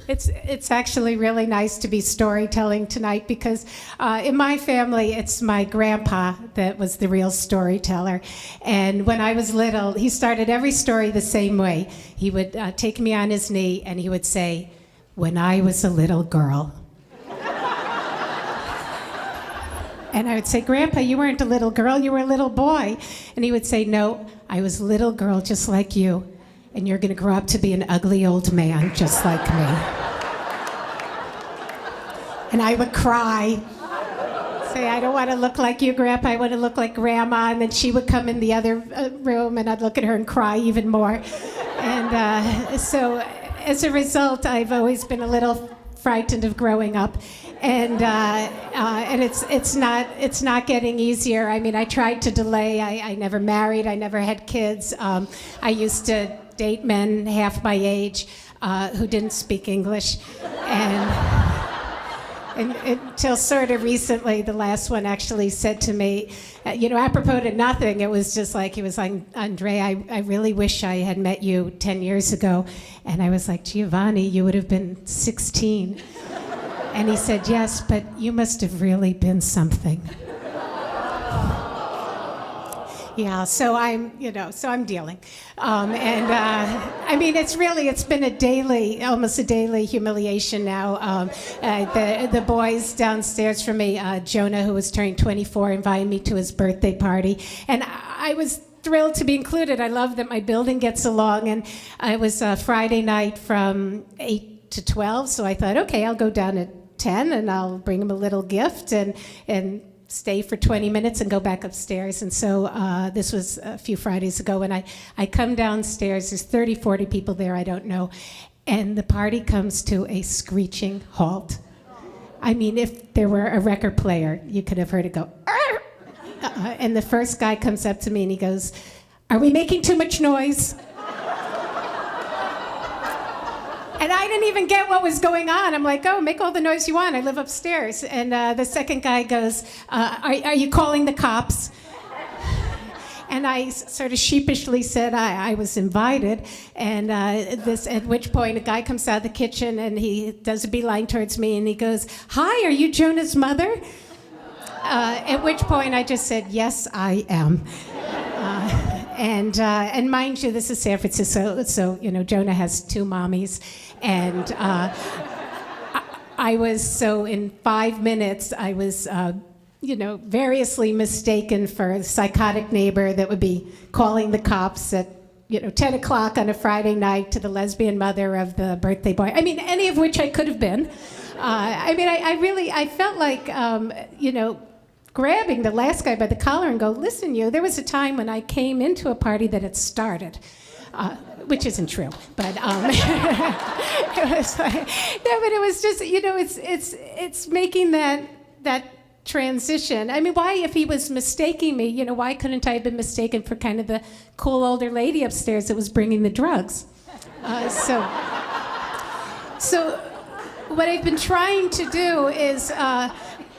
It's actually really nice to be storytelling tonight because in my family, it's my grandpa that was the real storyteller. And when I was little, he started every story the same way. He would take me on his knee and he would say, "When I was a little girl." And I would say, "Grandpa, you weren't a little girl, you were a little boy." And he would say, "No, I was a little girl just like you. And you're going to grow up to be an ugly old man just like me." And I would cry, say, "I don't want to look like you, Grandpa, I want to look like Grandma." And then she would come in the other room, and I'd look at her and cry even more. And so as a result, I've always been a little frightened of growing up. And it's not getting easier. I mean, I tried to delay. I never married. I never had kids. I used to date men half my age who didn't speak English, and until sort of recently, the last one actually said to me, apropos to nothing, it was just like, he was like, "Andrea, I really wish I had met you 10 years ago." And I was like, "Giovanni, you would have been 16. And he said, "Yes, but you must have really been something." Yeah, so I'm dealing. I mean, it's been almost a daily humiliation now. The boys downstairs from me, Jonah, who was turning 24, invited me to his birthday party. And I was thrilled to be included. I love that my building gets along. And it was Friday night from 8 to 12, so I thought, okay, I'll go down at 10 and I'll bring him a little gift and stay for 20 minutes and go back upstairs. And so this was a few Fridays ago, and I come downstairs, there's 30, 40 people there, I don't know, and the party comes to a screeching halt. I mean, if there were a record player, you could have heard it go, and the first guy comes up to me and he goes, "Are we making too much noise?" And I didn't even get what was going on. I'm like, "Oh, make all the noise you want. I live upstairs." And the second guy goes, are you calling the cops?" And I sort of sheepishly said I was invited. And at which point a guy comes out of the kitchen and he does a beeline towards me and he goes, "Hi, are you Jonah's mother?" At which point I just said, "Yes, I am." And mind you, this is San Francisco, so Jonah has two mommies, and in 5 minutes I was variously mistaken for a psychotic neighbor that would be calling the cops at 10 o'clock on a Friday night to the lesbian mother of the birthday boy. I mean, any of which I could have been. I felt like grabbing the last guy by the collar and go, "Listen, there was a time when I came into a party that had started," which isn't true, but it was just, it's making that transition. I mean, why, if he was mistaking me, why couldn't I have been mistaken for kind of the cool older lady upstairs that was bringing the drugs? So what I've been trying to do is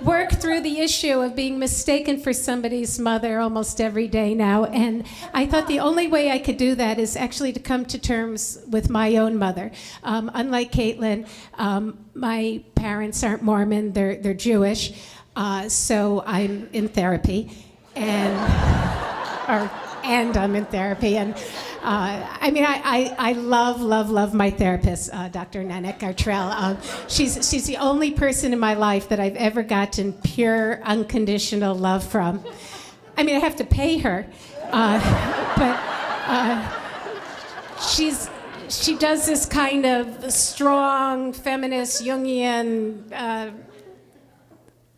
work through the issue of being mistaken for somebody's mother almost every day now. And I thought the only way I could do that is actually to come to terms with my own mother. Unlike Caitlin, my parents aren't Mormon, they're Jewish. So I'm in therapy, and I'm in therapy. And I love my therapist, Dr. Nanek Gartrell. She's the only person in my life that I've ever gotten pure, unconditional love from. I mean, I have to pay her, but she does this kind of strong, feminist, Jungian,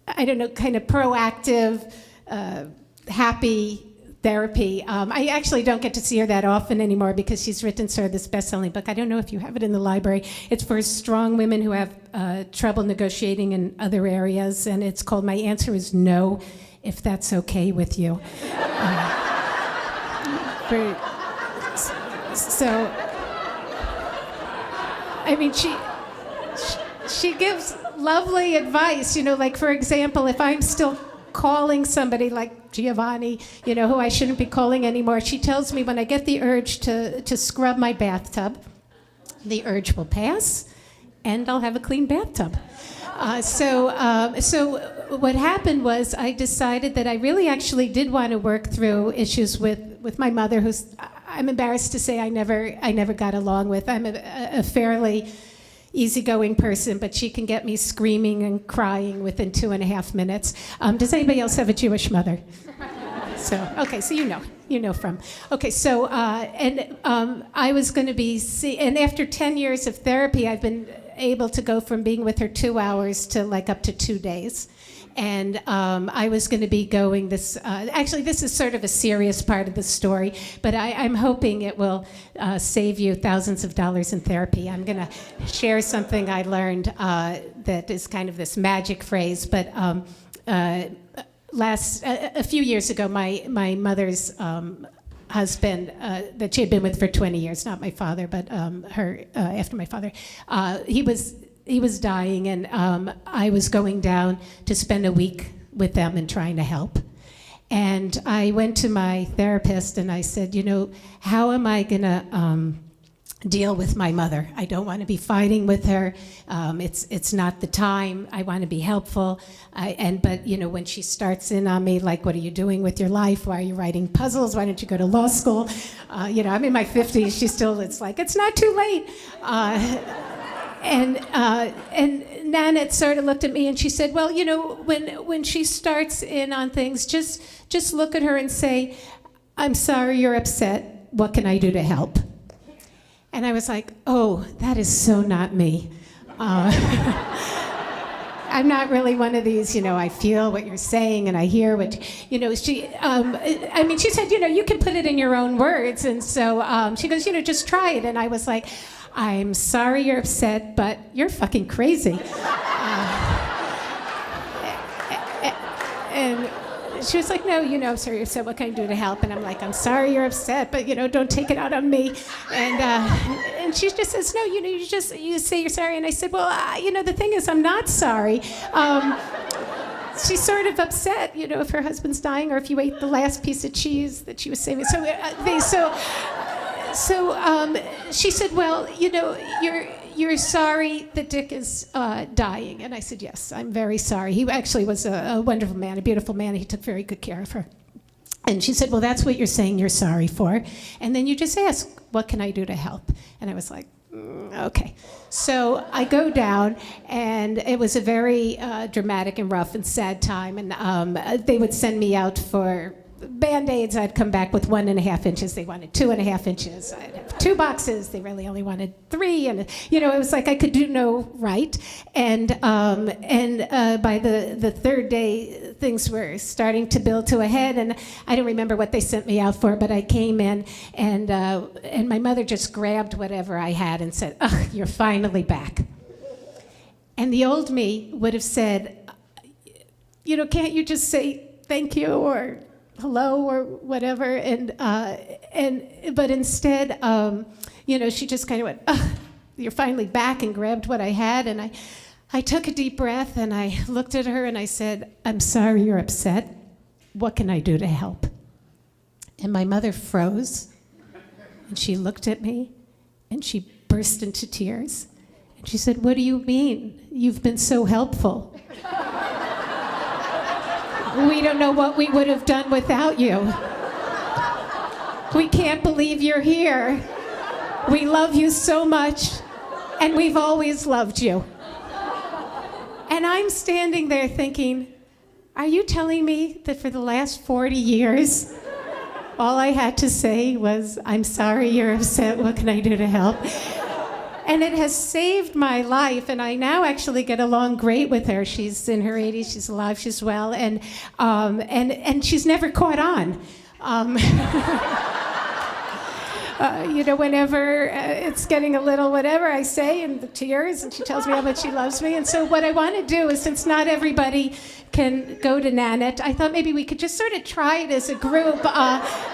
kind of proactive, happy therapy. I actually don't get to see her that often anymore because she's written sort of this best-selling book. I don't know if you have it in the library. It's for strong women who have trouble negotiating in other areas, and it's called My Answer is No, If That's Okay With You. She gives lovely advice, like, for example, if I'm still calling somebody like Giovanni, who I shouldn't be calling anymore, she tells me when I get the urge to scrub my bathtub, the urge will pass, and I'll have a clean bathtub. So what happened was I decided that I really actually did want to work through issues with my mother, who's, I'm embarrassed to say I never got along with. I'm a fairly easygoing person, but she can get me screaming and crying within 2.5 minutes. Does anybody else have a Jewish mother? So, okay, so you know from. Okay, so, I was going to be, and after 10 years of therapy, I've been able to go from being with her 2 hours to like up to 2 days. And I was going to be going this, actually this is sort of a serious part of the story, but I'm hoping it will save you thousands of dollars in therapy. I'm going to share something I learned that is kind of this magic phrase, but a few years ago, my mother's husband that she had been with for 20 years, not my father, but after my father, he was dying, and I was going down to spend a week with them and trying to help. And I went to my therapist and I said, how am I gonna deal with my mother? I don't want to be fighting with her. It's not the time. I want to be helpful. But when she starts in on me, like, what are you doing with your life? Why are you writing puzzles? Why don't you go to law school? I'm in my 50s. It's like, it's not too late. And Nanette sort of looked at me and she said, well, when she starts in on things, just look at her and say, I'm sorry you're upset. What can I do to help? And I was like, oh, that is so not me. I'm not really one of these, I feel what you're saying and I hear what, she said, you can put it in your own words. And so she goes, just try it. And I was like, I'm sorry you're upset, but you're fucking crazy. And she was like, no, I'm sorry you're upset. What can I do to help? And I'm like, I'm sorry you're upset, but, don't take it out on me. And she just says, no, you say you're sorry. And I said, well, the thing is, I'm not sorry. She's sort of upset, if her husband's dying or if you ate the last piece of cheese that she was saving. So she said, well, you're sorry that Dick is dying. And I said, yes, I'm very sorry. He actually was a wonderful man, a beautiful man. He took very good care of her. And she said, well, that's what you're saying you're sorry for. And then you just ask, what can I do to help? And I was like, okay. So I go down, and it was a very dramatic and rough and sad time. And they would send me out for Band-Aids. I'd come back with 1.5 inches. They wanted 2.5 inches. I'd have 2 boxes. They really only wanted 3. And, it was like I could do no right. And by the third day, things were starting to build to a head. And I don't remember what they sent me out for, but I came in, and my mother just grabbed whatever I had and said, "Ugh, you're finally back." And the old me would have said, can't you just say thank you or hello or whatever, but instead, she just kind of went, you're finally back, and grabbed what I had, and I took a deep breath, and I looked at her, and I said, I'm sorry you're upset. What can I do to help? And my mother froze, and she looked at me, and she burst into tears, and she said, what do you mean? You've been so helpful. We don't know what we would have done without you. We can't believe you're here. We love you so much, and we've always loved you. And I'm standing there thinking, are you telling me that for the last 40 years, all I had to say was, I'm sorry you're upset, what can I do to help? And it has saved my life, and I now actually get along great with her. She's in her 80s, she's alive, she's well, and she's never caught on. Whenever it's getting a little whatever I say, and the tears, and she tells me how much she loves me. And so what I want to do is, since not everybody can go to Nanette, I thought maybe we could just sort of try it as a group,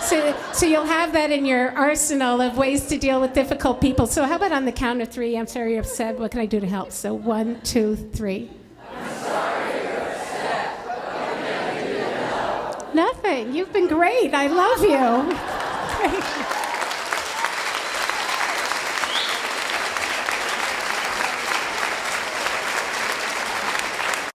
so you'll have that in your arsenal of ways to deal with difficult people. So how about on the count of 3, I'm sorry you're upset, what can I do to help? So 1, 2, 3. I'm sorry you're upset, what can I do to help? Nothing. You've been great. I love you.